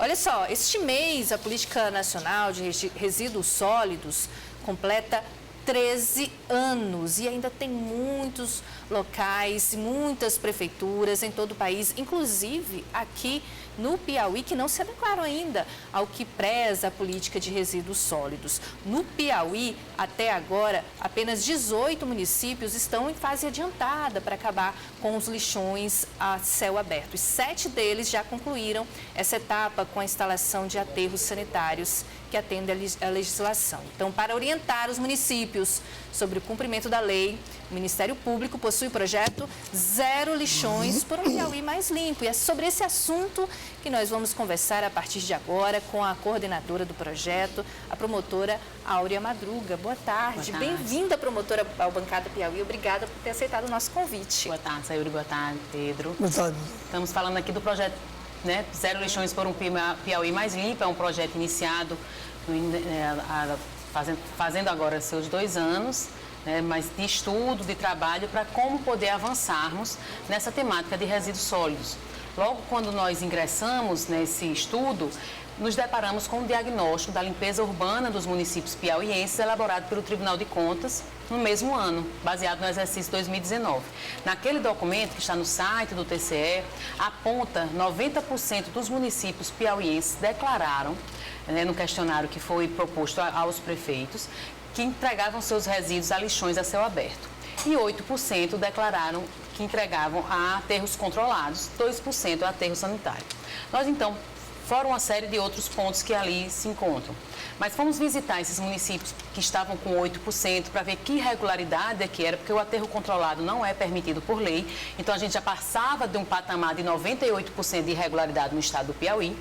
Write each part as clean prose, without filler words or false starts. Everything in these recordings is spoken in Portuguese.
Olha só, este mês a Política Nacional de Resíduos Sólidos completa 13 anos e ainda tem muitos locais, muitas prefeituras em todo o país, inclusive aqui no Piauí, que não se adequaram ainda ao que preza a política de resíduos sólidos. No Piauí, até agora, apenas 18 municípios estão em fase adiantada para acabar com os lixões a céu aberto. E 7 deles já concluíram essa etapa com a instalação de aterros sanitários que atendem à legislação. Então, para orientar os municípios sobre o cumprimento da lei, o Ministério Público possui o projeto Zero Lixões por um Piauí mais limpo. E é sobre esse assunto que nós vamos conversar a partir de agora com a coordenadora do projeto, a promotora Áurea Madruga. Boa tarde. Bem-vinda, promotora, ao Bancada Piauí. Obrigada por ter aceitado o nosso convite. Boa tarde, Sayuri. Boa tarde, Pedro. Boa tarde. Estamos falando aqui do projeto, né, Zero Lixões por um Piauí mais limpo. É um projeto iniciado fazendo agora seus 2 anos, mas de estudo, de trabalho, para como poder avançarmos nessa temática de resíduos sólidos. Logo quando nós ingressamos nesse estudo, nos deparamos com o diagnóstico da limpeza urbana dos municípios piauienses elaborado pelo Tribunal de Contas no mesmo ano, baseado no exercício 2019. Naquele documento que está no site do TCE, aponta 90% dos municípios piauienses declararam, no questionário que foi proposto aos prefeitos, que entregavam seus resíduos a lixões a céu aberto. E 8% declararam que entregavam a aterros controlados, 2% a aterro sanitário. Nós, então, fora uma série de outros pontos que ali se encontram. Mas fomos visitar esses municípios que estavam com 8% para ver que irregularidade é que era, porque o aterro controlado não é permitido por lei. Então, a gente já passava de um patamar de 98% de irregularidade no estado do Piauí.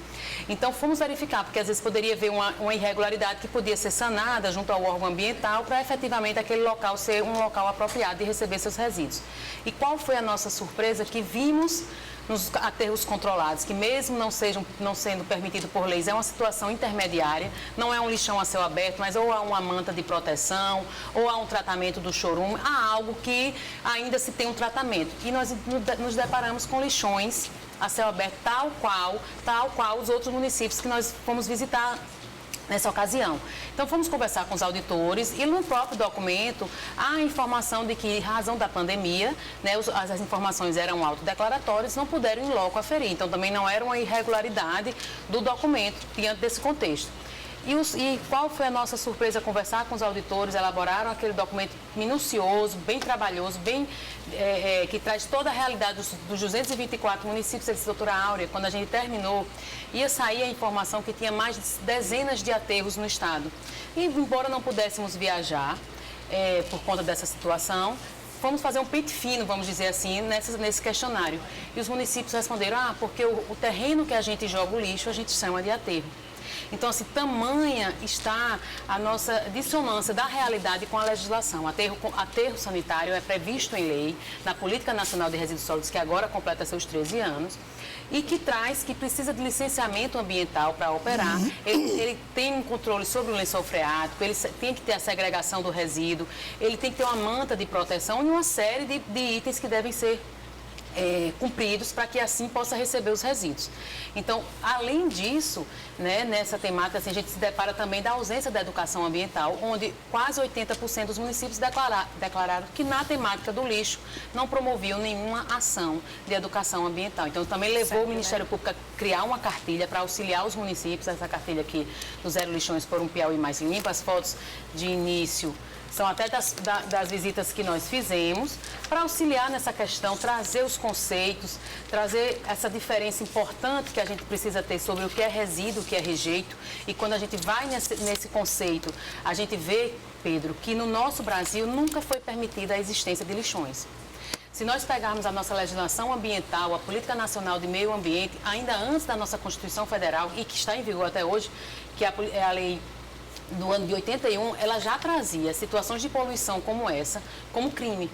Então, fomos verificar, porque às vezes poderia haver uma irregularidade que podia ser sanada junto ao órgão ambiental para efetivamente aquele local ser um local apropriado de receber seus resíduos. E qual foi a nossa surpresa? Que vimos nos aterros controlados, que mesmo não sendo permitido por leis, é uma situação intermediária, não é um lixão a céu aberto, mas ou há uma manta de proteção, ou há um tratamento do chorume, há algo que ainda se tem um tratamento. E nós nos deparamos com lixões a céu aberto, tal qual os outros municípios que nós fomos visitar nessa ocasião. Então, fomos conversar com os auditores e no próprio documento há a informação de que, em razão da pandemia, as informações eram autodeclaratórias, não puderam em loco aferir. Então, também não era uma irregularidade do documento diante desse contexto. E qual foi a nossa surpresa? Conversar com os auditores, elaboraram aquele documento minucioso, bem trabalhoso, que traz toda a realidade dos 224 municípios. Eu disse, doutora Áurea, quando a gente terminou, ia sair a informação que tinha mais de dezenas de aterros no estado. E, embora não pudéssemos viajar por conta dessa situação, fomos fazer um pente fino, vamos dizer assim, nesse questionário. E os municípios responderam, porque o terreno que a gente joga o lixo, a gente chama de aterro. Então, assim, tamanha está a nossa dissonância da realidade com a legislação. Aterro sanitário é previsto em lei, na Política Nacional de Resíduos Sólidos, que agora completa seus 13 anos, e que precisa de licenciamento ambiental para operar. Ele tem um controle sobre o lençol freático, ele tem que ter a segregação do resíduo, ele tem que ter uma manta de proteção e uma série de itens que devem ser cumpridos para que assim possa receber os resíduos. Então, além disso, nessa temática, assim, a gente se depara também da ausência da educação ambiental, onde quase 80% dos municípios declararam que na temática do lixo não promoviam nenhuma ação de educação ambiental. Então, também levou o Ministério Público a criar uma cartilha para auxiliar os municípios, essa cartilha aqui do Zero Lixões por um Piauí mais limpo. As fotos de início são até das visitas que nós fizemos, para auxiliar nessa questão, trazer os conceitos, trazer essa diferença importante que a gente precisa ter sobre o que é resíduo, o que é rejeito. E quando a gente vai nesse conceito, a gente vê, Pedro, que no nosso Brasil nunca foi permitida a existência de lixões. Se nós pegarmos a nossa legislação ambiental, a Política Nacional de Meio Ambiente, ainda antes da nossa Constituição Federal, e que está em vigor até hoje, que é a lei do ano de 81, ela já trazia situações de poluição como essa, como crime.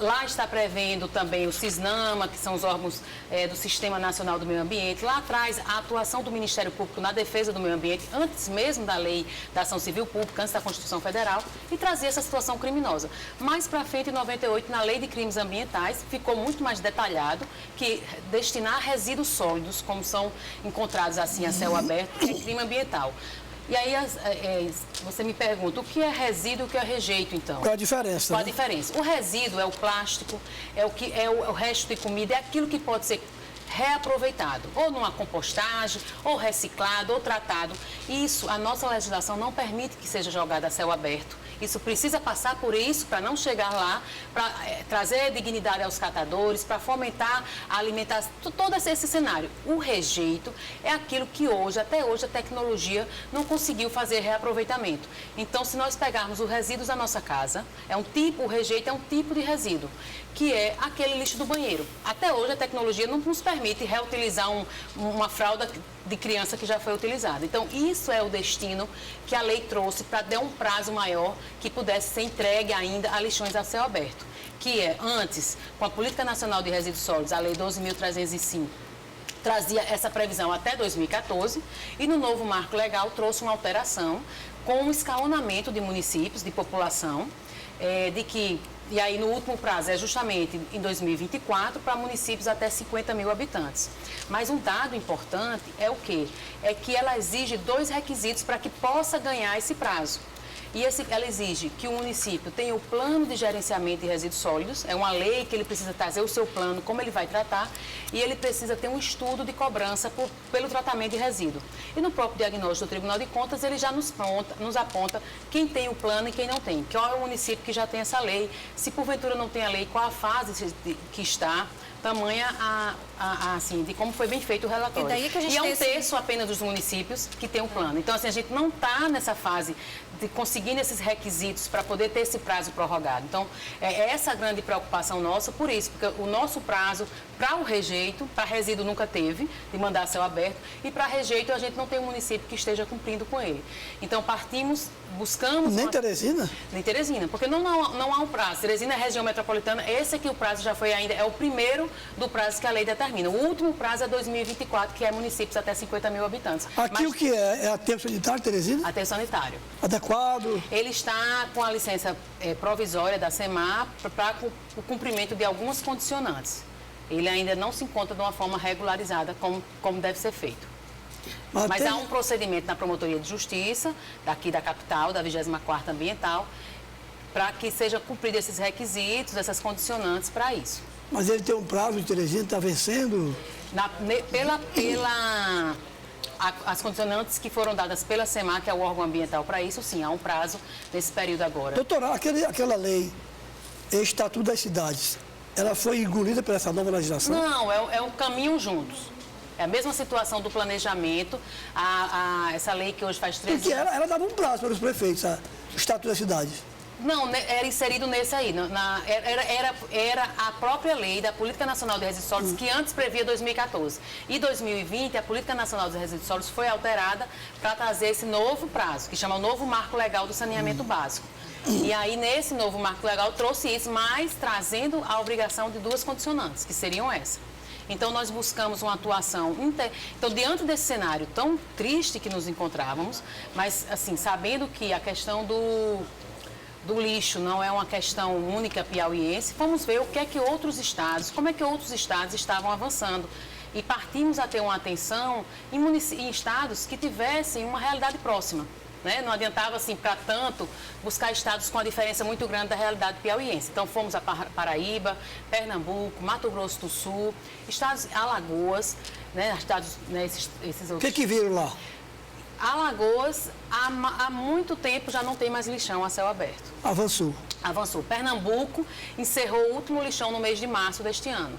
Lá está prevendo também o CISNAMA, que são os órgãos do Sistema Nacional do Meio Ambiente. Lá atrás, a atuação do Ministério Público na defesa do meio ambiente, antes mesmo da lei da ação civil pública, antes da Constituição Federal, e trazer essa situação criminosa. Mais para frente, em 98, na lei de crimes ambientais, ficou muito mais detalhado que destinar resíduos sólidos, como são encontrados assim a céu aberto, é crime ambiental. E aí você me pergunta, o que é resíduo e o que é rejeito, então? Qual a diferença? Qual a diferença? O resíduo é o plástico, é o resto de comida, é aquilo que pode ser reaproveitado, ou numa compostagem, ou reciclado, ou tratado. Isso, a nossa legislação não permite que seja jogado a céu aberto. Isso precisa passar por isso para não chegar lá, para trazer dignidade aos catadores, para fomentar a alimentação, todo esse cenário. O rejeito é aquilo que hoje, até hoje, a tecnologia não conseguiu fazer reaproveitamento. Então, se nós pegarmos os resíduos da nossa casa, o rejeito é um tipo de resíduo, que é aquele lixo do banheiro. Até hoje, a tecnologia não nos permite reutilizar uma fralda de criança que já foi utilizada. Então, isso é o destino que a lei trouxe para dar um prazo maior que pudesse ser entregue ainda a lixões a céu aberto, que é, antes, com a Política Nacional de Resíduos Sólidos, a Lei 12.305, trazia essa previsão até 2014, e no novo marco legal trouxe uma alteração com um escalonamento de municípios, de população, e aí no último prazo é justamente em 2024 para municípios até 50 mil habitantes. Mas um dado importante é o quê? É que ela exige 2 requisitos para que possa ganhar esse prazo. E ela exige que o município tenha o plano de gerenciamento de resíduos sólidos, é uma lei que ele precisa trazer o seu plano, como ele vai tratar, e ele precisa ter um estudo de cobrança pelo tratamento de resíduo. E no próprio diagnóstico do Tribunal de Contas, ele já nos aponta quem tem o plano e quem não tem. Qual é o município que já tem essa lei, se porventura não tem a lei, qual a fase que está, tamanha assim, de como foi bem feito o relatório. E é um terço apenas dos municípios que tem um plano. Então, assim, a gente não está nessa fase de conseguindo esses requisitos para poder ter esse prazo prorrogado. Então, é essa a grande preocupação nossa, por isso, porque o nosso prazo para o rejeito, para resíduo nunca teve, de mandar a céu aberto, e para rejeito a gente não tem um município que esteja cumprindo com ele. Então, buscamos... Nem Teresina? Nem Teresina, porque não há um prazo. Teresina é região metropolitana, esse aqui o prazo já foi ainda, é o primeiro do prazo que a lei determina. O último prazo é 2024, que é municípios até 50 mil habitantes. Aqui o que é? É aterro sanitário, Teresina? Aterro sanitário. Adequado? Ele está com a licença provisória da SEMAR para o cumprimento de algumas condicionantes. Ele ainda não se encontra de uma forma regularizada como deve ser feito. Mas há um procedimento na Promotoria de Justiça, daqui da capital, da 24ª Ambiental, para que seja cumprido esses requisitos, essas condicionantes para isso. Mas ele tem um prazo de Teresina, está vencendo? As condicionantes que foram dadas pela SEMAR, que é o órgão ambiental para isso, sim, há um prazo nesse período agora. Doutora, aquela lei, Estatuto das Cidades, ela foi engolida por essa nova legislação? Não, é um caminho juntos. É a mesma situação do planejamento, essa lei que hoje faz 13 anos. Porque ela dava um prazo para os prefeitos, o Estatuto das Cidades. Não, era inserido nesse aí. Era a própria lei da Política Nacional de Resíduos Sólidos, que antes previa 2014. E 2020, a Política Nacional de Resíduos Sólidos foi alterada para trazer esse novo prazo, que chama o novo Marco Legal do Saneamento Básico. E aí, nesse novo Marco Legal, trouxe isso, mas trazendo a obrigação de 2 condicionantes, que seriam essa. Então, nós buscamos uma atuação... Então, diante desse cenário tão triste que nos encontrávamos, mas, assim, sabendo que a questão do lixo não é uma questão única piauiense, vamos ver o que é que outros estados, como é que outros estados estavam avançando. E partimos a ter uma atenção em estados que tivessem uma realidade próxima. Né? Não adiantava, assim, para tanto, buscar estados com a diferença muito grande da realidade piauiense. Então, fomos a Paraíba, Pernambuco, Mato Grosso do Sul, estados, Alagoas, né? Estados, né? esses outros. O que viram lá? Alagoas, há muito tempo já não tem mais lixão a céu aberto. Avançou. Pernambuco encerrou o último lixão no mês de março deste ano.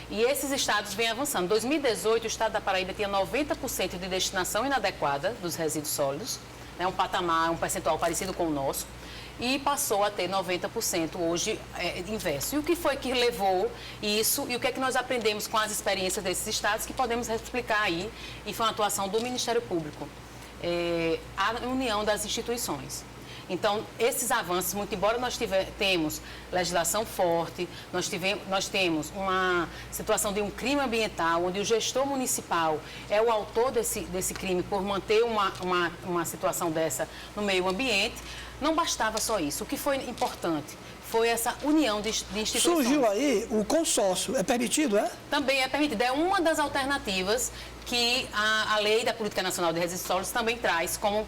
E esses estados vêm avançando. Em 2018, o estado da Paraíba tinha 90% de destinação inadequada dos resíduos sólidos, né, um patamar, um percentual parecido com o nosso, e passou a ter 90% hoje inverso. E o que foi que levou isso e o que é que nós aprendemos com as experiências desses estados que podemos explicar aí, e foi uma atuação do Ministério Público, a união das instituições. Então, esses avanços, muito embora nós temos legislação forte, nós temos uma situação de um crime ambiental, onde o gestor municipal é o autor desse crime por manter uma situação dessa no meio ambiente, não bastava só isso. O que foi importante foi essa união de instituições. Surgiu aí o consórcio. É permitido, é? Também é permitido. É uma das alternativas que a Lei da Política Nacional de Resíduos Sólidos também traz como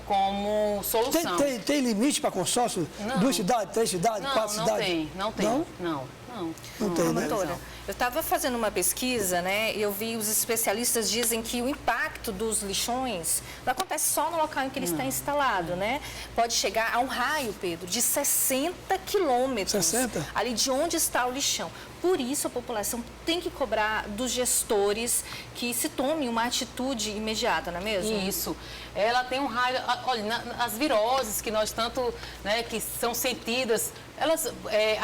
solução. Tem limite para consórcio? Não. 2 cidades, 3 cidades, 4 cidades? Não tem. Não tem, né? Doutora, eu estava fazendo uma pesquisa, né, e eu vi os especialistas dizem que o impacto dos lixões não acontece só no local em que ele está instalado, né? Pode chegar a um raio, Pedro, de 60 quilômetros 60? ali de onde está o lixão. Por isso, a população tem que cobrar dos gestores que se tome uma atitude imediata, não é mesmo? Isso. Ela tem um raio... Olha, as viroses que nós tanto, né, que são sentidas,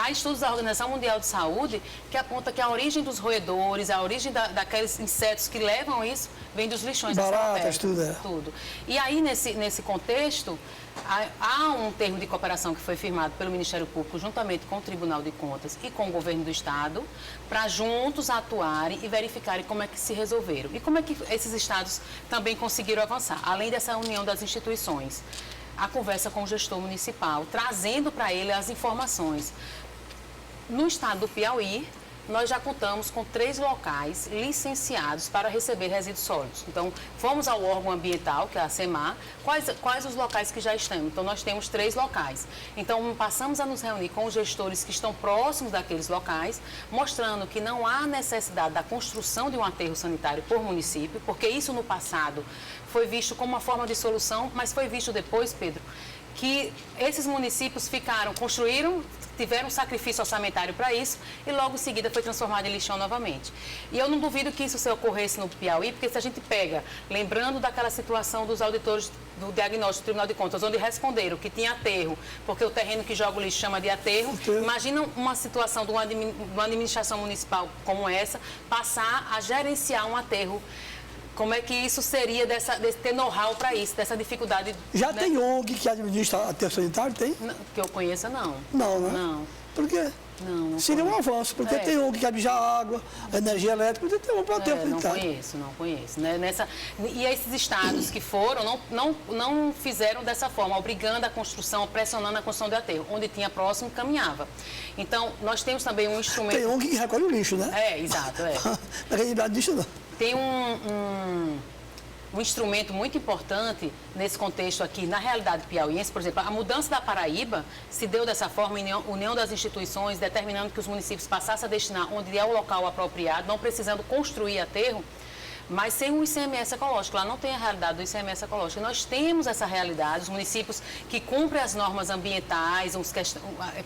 há estudos da Organização Mundial de Saúde que apontam que a origem dos roedores, a origem daqueles insetos que levam isso, vem dos lixões. Baratas, tudo. Tudo. E aí, nesse contexto, há um termo de cooperação que foi firmado pelo Ministério Público, juntamente com o Tribunal de Contas e com o Governo do Estado, para juntos atuarem e verificarem como é que se resolveram. E como é que esses estados também conseguiram avançar, além dessa união das instituições. A conversa com o gestor municipal, trazendo para ele as informações. No estado do Piauí, nós já contamos com 3 locais licenciados para receber resíduos sólidos. Então, fomos ao órgão ambiental, que é a SEMAR, quais os locais que já estamos. Então, nós temos 3 locais. Então, passamos a nos reunir com os gestores que estão próximos daqueles locais, mostrando que não há necessidade da construção de um aterro sanitário por município, porque isso no passado foi visto como uma forma de solução, mas foi visto depois, Pedro, que esses municípios construíram, tiveram um sacrifício orçamentário para isso e logo em seguida foi transformado em lixão novamente. E eu não duvido que isso se ocorresse no Piauí, porque se a gente pega, lembrando daquela situação dos auditores do diagnóstico do Tribunal de Contas, onde responderam que tinha aterro, porque o terreno que joga o lixo chama de aterro, imagina uma situação de uma administração municipal como essa, passar a gerenciar um aterro. Como é que isso seria ter know-how para isso, dessa dificuldade? Já né? tem ONG que administra aterro sanitário? Tem? Não, que eu conheça, não. Não, né? Não. Por quê? Não Seria um avanço, porque tem ONG que administra a água, a energia elétrica, podia ter um para aterro sanitário. Não conheço. Né? E esses estados que foram, não fizeram dessa forma, obrigando a construção, pressionando a construção de aterro. Onde tinha próximo, caminhava. Então, nós temos também um instrumento... Tem ONG que recolhe o lixo, né? Exato. Não é disso, não. Tem um instrumento muito importante nesse contexto aqui, na realidade piauiense, por exemplo, a mudança da Paraíba se deu dessa forma, união das instituições, determinando que os municípios passassem a destinar onde é o local apropriado, não precisando construir aterro, mas sem o ICMS ecológico. Lá não tem a realidade do ICMS ecológico. E nós temos essa realidade, os municípios que cumprem as normas ambientais,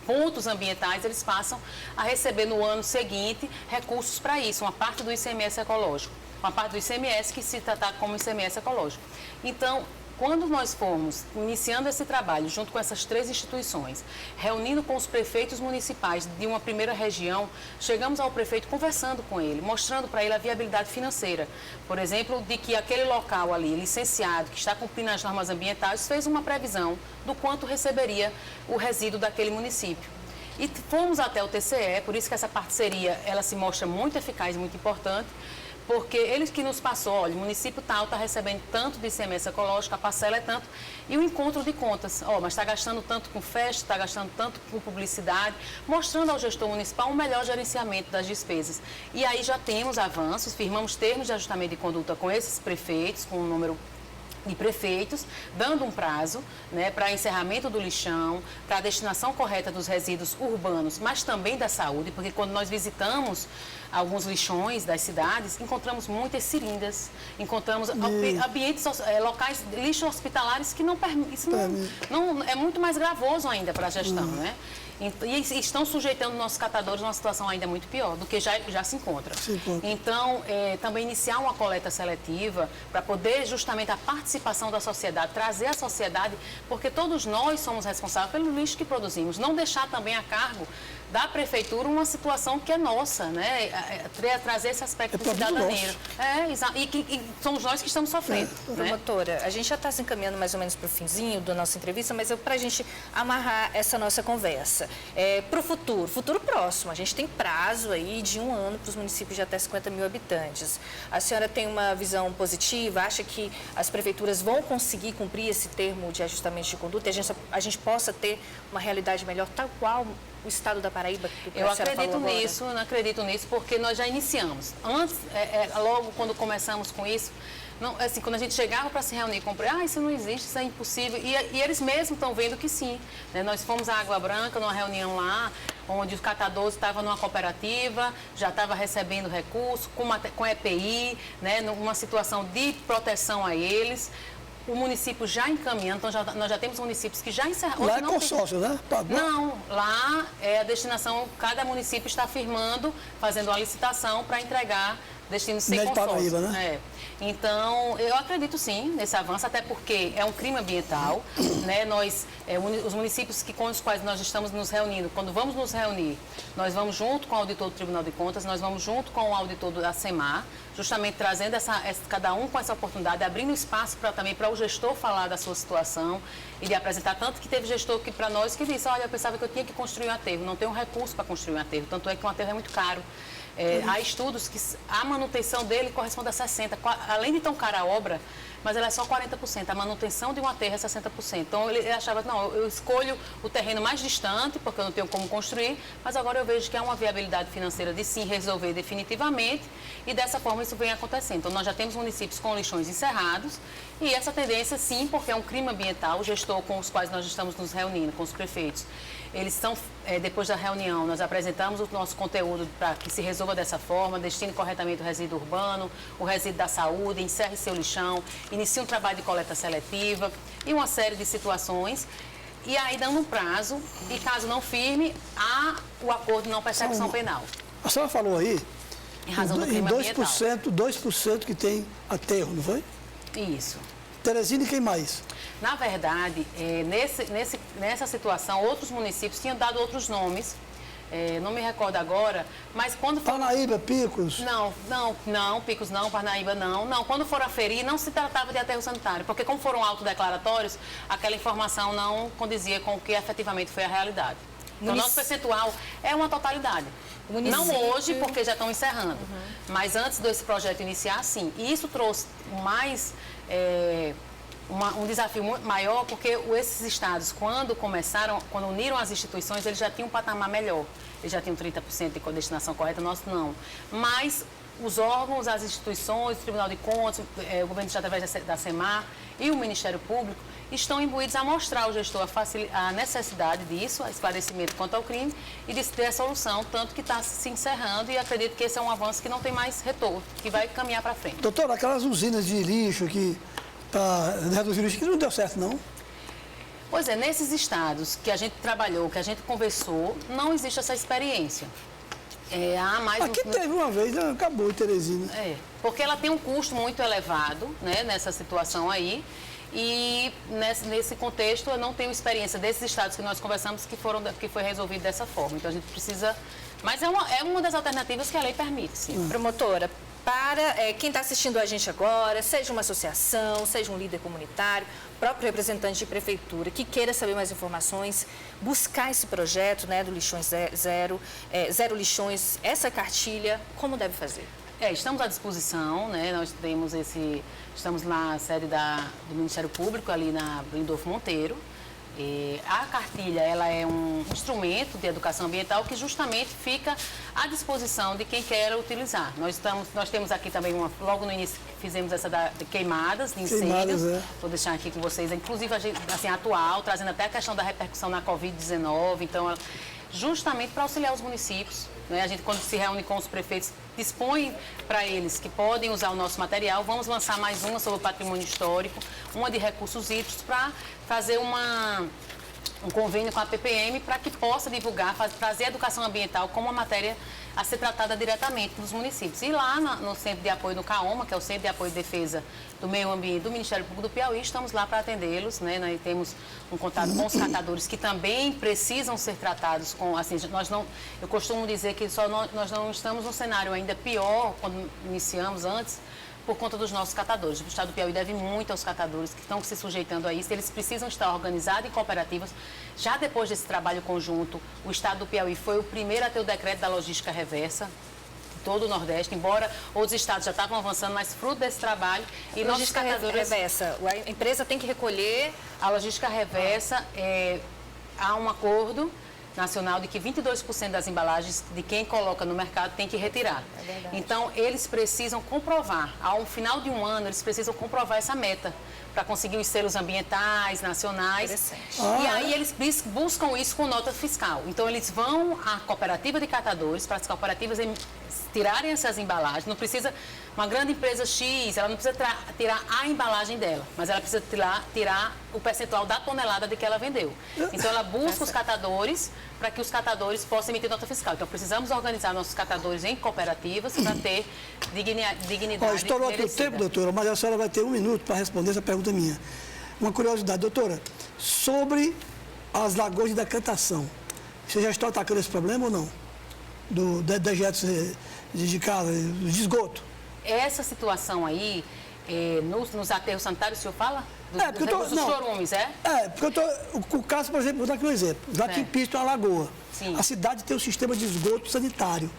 pontos ambientais, eles passam a receber no ano seguinte recursos para isso, uma parte do ICMS ecológico, uma parte do ICMS que se tratar como ICMS ecológico. Então, quando nós formos iniciando esse trabalho junto com essas 3 instituições, reunindo com os prefeitos municipais de uma primeira região, chegamos ao prefeito conversando com ele, mostrando para ele a viabilidade financeira. Por exemplo, de que aquele local ali, licenciado, que está cumprindo as normas ambientais, fez uma previsão do quanto receberia o resíduo daquele município. E fomos até o TCE, por isso que essa parceria ela se mostra muito eficaz e muito importante, porque eles que nos passou, olha, o município tal está recebendo tanto de ICMS ecológico, a parcela é tanto, e o encontro de contas, mas está gastando tanto com festa, está gastando tanto com publicidade, mostrando ao gestor municipal um melhor gerenciamento das despesas. E aí já temos avanços, firmamos termos de ajustamento de conduta com esses prefeitos, com um número de prefeitos, dando um prazo, né, para encerramento do lixão, para a destinação correta dos resíduos urbanos, mas também da saúde, porque quando nós visitamos alguns lixões das cidades, encontramos muitas seringas, encontramos ambientes, locais, lixos hospitalares que não permitem, isso não é muito mais gravoso ainda para a gestão, né? E estão sujeitando nossos catadores a uma situação ainda muito pior do que já se encontra. Então, também iniciar uma coleta seletiva para poder justamente a participação da sociedade, trazer a sociedade, porque todos nós somos responsáveis pelo lixo que produzimos. Não deixar também a cargo da prefeitura uma situação que é nossa, né? Trazer esse aspecto de cidadania. E somos nós que estamos sofrendo. Né? Promotora, a gente já está se encaminhando mais ou menos para o finzinho da nossa entrevista, mas para a gente amarrar essa nossa conversa. Para o futuro próximo, a gente tem prazo aí de 1 ano para os municípios de até 50 mil habitantes. A senhora tem uma visão positiva? Acha que as prefeituras vão conseguir cumprir esse termo de ajustamento de conduta e a gente possa ter uma realidade melhor, tal qual o estado da Paraíba? Eu acredito nisso porque nós já iniciamos. Antes, logo quando começamos com isso, não, assim, quando a gente chegava para se reunir com isso não existe, isso é impossível. E eles mesmos estão vendo que sim. Né? Nós fomos à Água Branca, numa reunião lá, onde os catadores estavam numa cooperativa, já estava recebendo recurso, com EPI, né? Numa situação de proteção a eles. O município já encaminhando, então nós já temos municípios que já encerraram. Lá é consórcio, né? Não, lá é a destinação, cada município está firmando, fazendo a licitação para entregar destinos sem consórcio. Paraíba, né? Então, eu acredito sim nesse avanço, até porque é um crime ambiental, né? Os municípios com os quais nós estamos nos reunindo, quando vamos nos reunir, nós vamos junto com o auditor do Tribunal de Contas, nós vamos junto com o auditor da SEMAR, justamente trazendo cada um com essa oportunidade, abrindo espaço também para o gestor falar da sua situação e de apresentar. Tanto que teve gestor que para nós que disse, olha, eu pensava que eu tinha que construir um aterro, não tenho recurso para construir um aterro, tanto é que um aterro é muito caro. Há estudos que a manutenção dele corresponde a 60%. Além de tão cara a obra, mas ela é só 40%. A manutenção de um aterro é 60%. Então, ele achava, não, eu escolho o terreno mais distante, porque eu não tenho como construir, mas agora eu vejo que há uma viabilidade financeira de sim resolver definitivamente, e dessa forma isso vem acontecendo. Então, nós já temos municípios com lixões encerrados, e essa tendência, sim, porque é um crime ambiental, o gestor com os quais nós estamos nos reunindo, com os prefeitos, eles estão, depois da reunião, nós apresentamos o nosso conteúdo para que se resolva dessa forma, destine corretamente o resíduo urbano, o resíduo da saúde, encerre seu lixão, inicie um trabalho de coleta seletiva e uma série de situações. E aí, dando um prazo, e caso não firme, há o acordo de não persecução penal. A senhora falou aí, em razão do crime ambiental. 2% que tem aterro, não foi? Isso. Teresina e quem mais? Na verdade, nessa situação, outros municípios tinham dado outros nomes, não me recordo agora, mas quando... Parnaíba, Picos? Não, Picos não, Parnaíba não. Não, quando foram aferir, não se tratava de aterro sanitário, porque como foram autodeclaratórios, aquela informação não condizia com o que efetivamente foi a realidade. Então, o nosso percentual é uma totalidade. Não hoje, porque já estão encerrando, mas antes desse projeto iniciar, sim. E isso trouxe mais... um desafio muito maior, porque esses estados, quando uniram as instituições, eles já tinham um patamar melhor. Eles já tinham 30% de destinação correta, nós não. Mas os órgãos, as instituições, o Tribunal de Contas, o governo do estado através da SEMAR e o Ministério Público, estão imbuídos a mostrar ao gestor a necessidade disso, a esclarecimento quanto ao crime e de ter a solução, tanto que está se encerrando, e acredito que esse é um avanço que não tem mais retorno, que vai caminhar para frente. Doutora, aquelas usinas de lixo que para reduzir o lixo, que não deu certo, não? Pois é, nesses estados que a gente trabalhou, que a gente conversou, não existe essa experiência. Aqui teve uma vez, acabou em Teresina. Porque ela tem um custo muito elevado, né, nessa situação aí. E nesse contexto eu não tenho experiência desses estados que nós conversamos que foi resolvido dessa forma. Então a gente precisa... Mas é uma das alternativas que a lei permite, sim. Promotora, para quem está assistindo a gente agora, seja uma associação, seja um líder comunitário, próprio representante de prefeitura, que queira saber mais informações, buscar esse projeto, né, do Lixões Zero, Zero Lixões, essa cartilha, como deve fazer? Estamos à disposição, né? Nós estamos na sede do Ministério Público, ali na Lindolfo Monteiro. A cartilha, ela é um instrumento de educação ambiental que justamente fica à disposição de quem quer utilizar. Nós temos aqui também, logo no início, fizemos essa de queimadas, de incêndios. Vou deixar aqui com vocês, inclusive, assim, atual, trazendo até a questão da repercussão na Covid-19. Então, justamente para auxiliar os municípios. Né? A gente, quando se reúne com os prefeitos, dispõe para eles que podem usar o nosso material. Vamos lançar mais uma sobre o patrimônio histórico, uma de recursos hídricos, para fazer um convênio com a PPM para que possa divulgar, trazer a educação ambiental como uma matéria a ser tratada diretamente nos municípios. E lá no Centro de Apoio do CAOMA, que é o Centro de Apoio e Defesa do Meio Ambiente do Ministério Público do Piauí, estamos lá para atendê-los, né? Nós temos um contato com os catadores que também precisam ser tratados com, assim, eu costumo dizer que nós não estamos num cenário ainda pior quando iniciamos antes, por conta dos nossos catadores. O Estado do Piauí deve muito aos catadores que estão se sujeitando a isso. Eles precisam estar organizados em cooperativas. Já depois desse trabalho conjunto, o Estado do Piauí foi o primeiro a ter o decreto da logística reversa, todo o Nordeste, embora outros estados já estavam avançando, mas fruto desse trabalho. E nossos catadores... reversa, a empresa tem que recolher... A logística reversa, há um acordo nacional de que 22% das embalagens de quem coloca no mercado tem que retirar. É verdade. Então, eles precisam comprovar, ao final de um ano, eles precisam comprovar essa meta para conseguir os selos ambientais, nacionais. E aí eles buscam isso com nota fiscal. Então, eles vão à cooperativa de catadores, para as cooperativas tirarem essas embalagens. Não precisa, uma grande empresa X, ela não precisa tirar a embalagem dela, mas ela precisa tirar o percentual da tonelada de que ela vendeu. Então, ela busca os catadores para que os catadores possam emitir nota fiscal. Então, precisamos organizar nossos catadores em cooperativas para ter dignidade. Estourou aqui o tempo, doutora, mas a senhora vai ter 1 minuto para responder essa pergunta minha. Uma curiosidade, doutora, sobre as lagoas de decantação. Vocês já estão atacando esse problema ou não? Do dejetos de casa, de esgoto? Essa situação aí, nos aterros sanitários, o senhor fala? Dos chorumes, porque o caso, por exemplo, vou dar aqui um exemplo. Joaquim Pires é uma lagoa. Sim. A cidade tem um sistema de esgoto sanitário.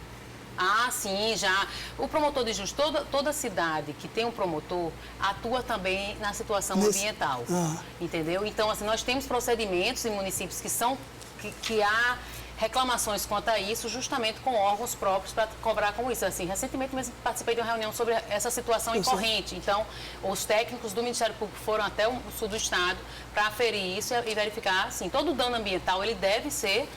Ah, sim, já. O promotor de justiça, toda cidade que tem um promotor, atua também na situação ambiental, entendeu? Então, assim, nós temos procedimentos em municípios que há reclamações quanto a isso, justamente com órgãos próprios para cobrar com isso. Assim, recentemente mesmo participei de uma reunião sobre essa situação incorrente. Então, os técnicos do Ministério Público foram até o sul do estado para aferir isso e verificar, assim, todo o dano ambiental, ele deve ser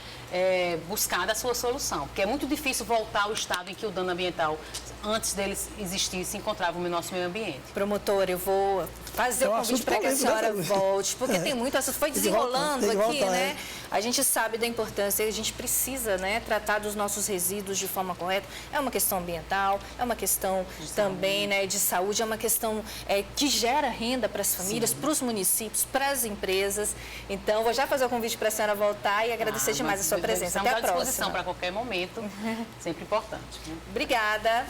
buscada a sua solução, porque é muito difícil voltar ao estado em que o dano ambiental, antes dele existir, se encontrava no nosso meio ambiente. Promotor, eu vou fazer o convite para que a senhora volte, porque tem muito assunto. Foi desenrolando aqui, né? A gente sabe da importância, a gente precisa, né, tratar dos nossos resíduos de forma correta. É uma questão ambiental, é uma questão também, né, de saúde, é uma questão que gera renda para as famílias, para os municípios, para as empresas. Então, vou já fazer o convite para a senhora voltar e agradecer demais a sua presença. Até a próxima. Estamos à disposição para qualquer momento, sempre importante. Obrigada.